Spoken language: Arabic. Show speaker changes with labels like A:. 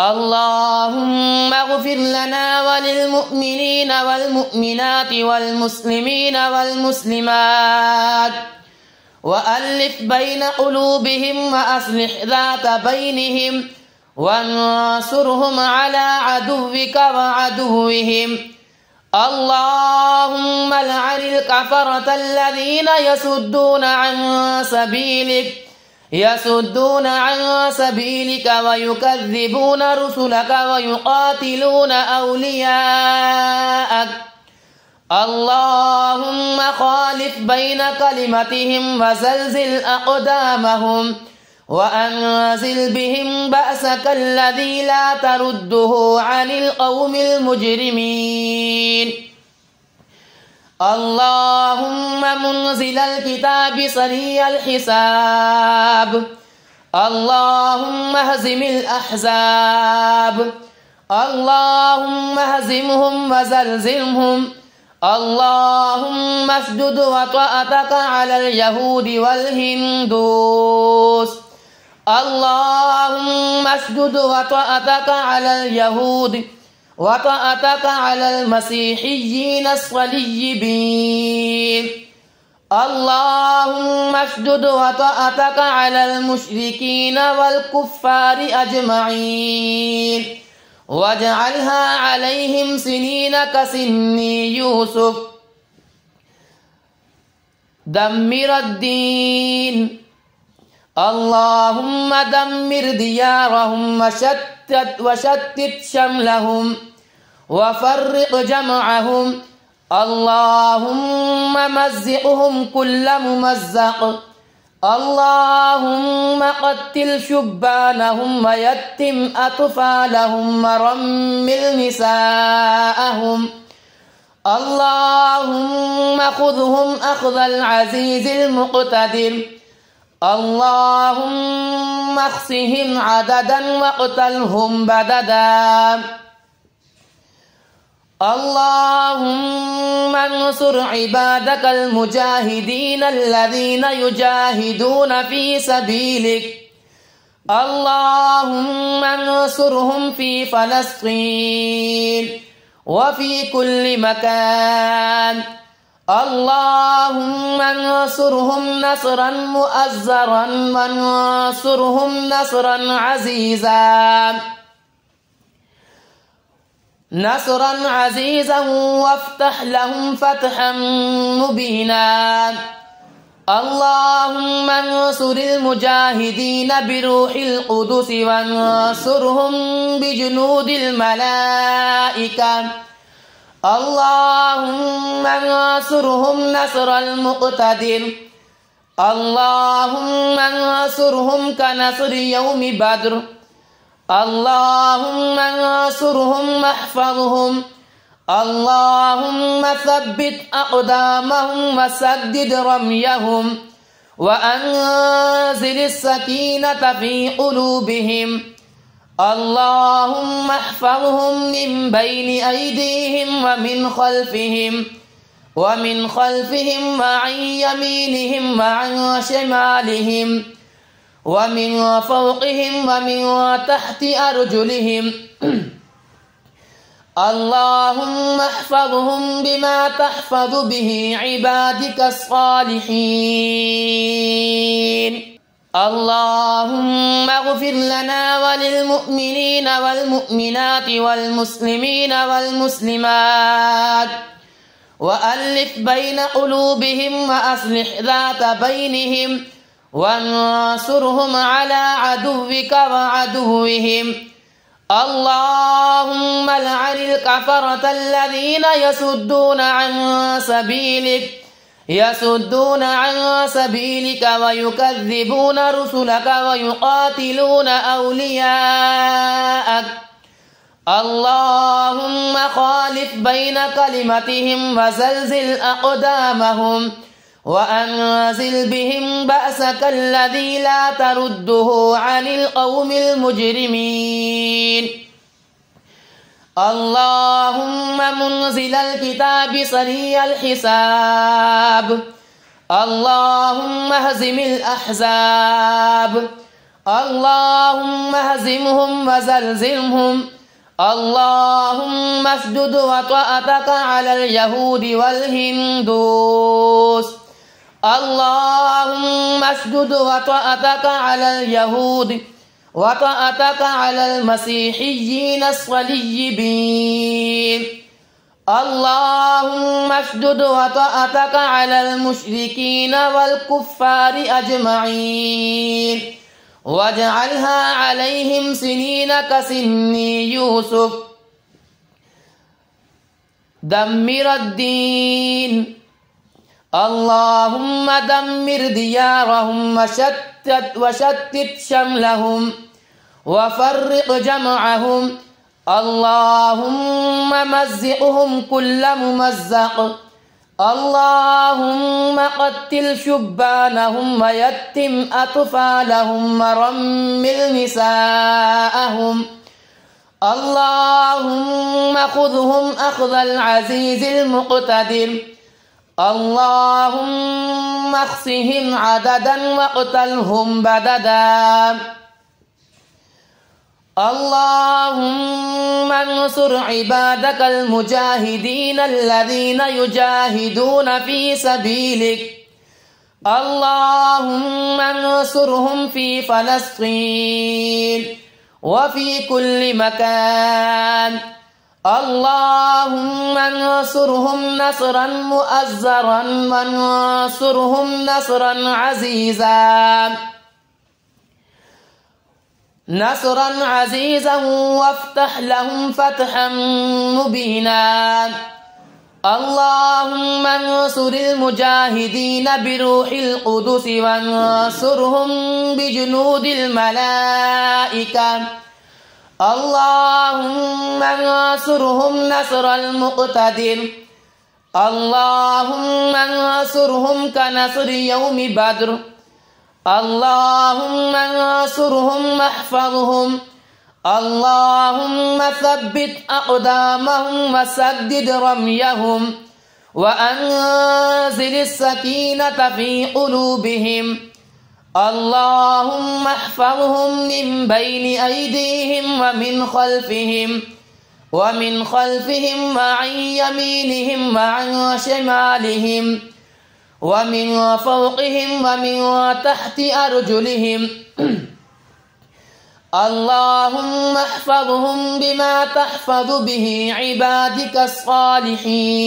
A: اللهم اغفر لنا وللمؤمنين والمؤمنات والمسلمين والمسلمات وألف بين قلوبهم وأصلح ذات بينهم وانصرهم على عدوك وعدوهم. اللهم لعن الكفرة الذين يصدون عن سبيلك ويكذبون رسلك ويقاتلون أولياءك. اللهم خالف بين كلمتهم وزلزل أقدامهم وأنزل بهم بأسك الذي لا ترده عن القوم المجرمين. اللهم منزل الكتاب سريع الحساب. اللهم اهزم الأحزاب. اللهم اهزمهم وزلزلهم. اللهم اشدد وطأتك على اليهود والهندوس. اللهم اشدد وطأتك على اليهود وطأتك على المسيحيين الصليبين. اللهم اشدد وطأتك على المشركين والكفار أجمعين واجعلها عليهم سنين كسن يوسف. دمر الدين. اللهم دمر ديارهم وشتت شملهم وفرق جمعهم. اللهم مزقهم كل ممزق. اللهم قتل شبانهم ويتم أطفالهم ورمل نساءهم. اللهم خذهم أخذ العزيز المقتدر. اللهم اخسهم عددا واقتلهم بددا. اللهم انصر عبادك المجاهدين الذين يجاهدون في سبيلك. اللهم انصرهم في فلسطين وفي كل مكان. اللهم انصرهم نصرا مؤزرا وانصرهم نصرا عزيزا وافتح لهم فتحا مبينا. اللهم انصر المجاهدين بروح القدس وانصرهم بجنود الملائكة. اللهم انصرهم نصر المقتدر. اللهم انصرهم كنصر يوم بدر. اللهم انصرهم واحفظهم. اللهم ثبت أقدامهم وسدد رميهم وأنزل السكينة في قلوبهم. اللهم احفظهم من بين أيديهم ومن خلفهم وعن يمينهم وعن شمالهم ومن فوقهم ومن تحت أرجلهم. اللهم احفظهم بما تحفظ به عبادك الصالحين. اللهم اغفر لنا وللمؤمنين والمؤمنات والمسلمين والمسلمات وألف بين قلوبهم وأصلح ذات بينهم وانصرهم على عدوك وعدوهم. اللهم لعن الكفرة الذين يصدون عن سبيلك ويكذبون رسلك ويقاتلون أولياءك. اللهم خالف بين كلمتهم وزلزل أقدامهم وأنزل بهم بأسك الذي لا ترده عن القوم المجرمين. اللهم منزل الكتاب سريع الحساب. اللهم اهزم الأحزاب. اللهم اهزمهم وزلزلهم. اللهم اشدد وطأتك على اليهود والهندوس. اللهم اشدد وطأتك على اليهود وطأتك على المسيحيين الصليبيين. اللهم اشدد وطأتك على المشركين والكفار أجمعين، واجعلها عليهم سنين كسن يوسف. دمر الدين. اللهم دمر ديارهم وشتت شملهم وفرق جمعهم. اللهم مزقهم كل ممزق. اللهم قتل شبانهم ويتم أطفالهم ورمل نساءهم. اللهم خذهم أخذ العزيز المقتدر. اللهم اخسهم عددا واقتلهم بددا. اللهم انصر عبادك المجاهدين الذين يجاهدون في سبيلك. اللهم انصرهم في فلسطين وفي كل مكان. اللهم انصرهم نصرا مؤزرا وانصرهم نصرا عزيزا. نصرا عزيزا وافتح لهم فتحا مبينا. اللهم انصر المجاهدين بروح القدس وانصرهم بجنود الملائكة. اللهم انصرهم نصر المقتدر. اللهم انصرهم كنصر يوم بدر. اللهم انصرهم واحفظهم. اللهم ثبت أقدامهم وسدد رميهم وأنزل السكينة في قلوبهم. اللهم احفظهم من بين أيديهم ومن خلفهم وعن يمينهم وعن شمالهم ومن فوقهم ومن تحت أرجلهم. اللهم احفظهم بما تحفظ به عبادك الصالحين.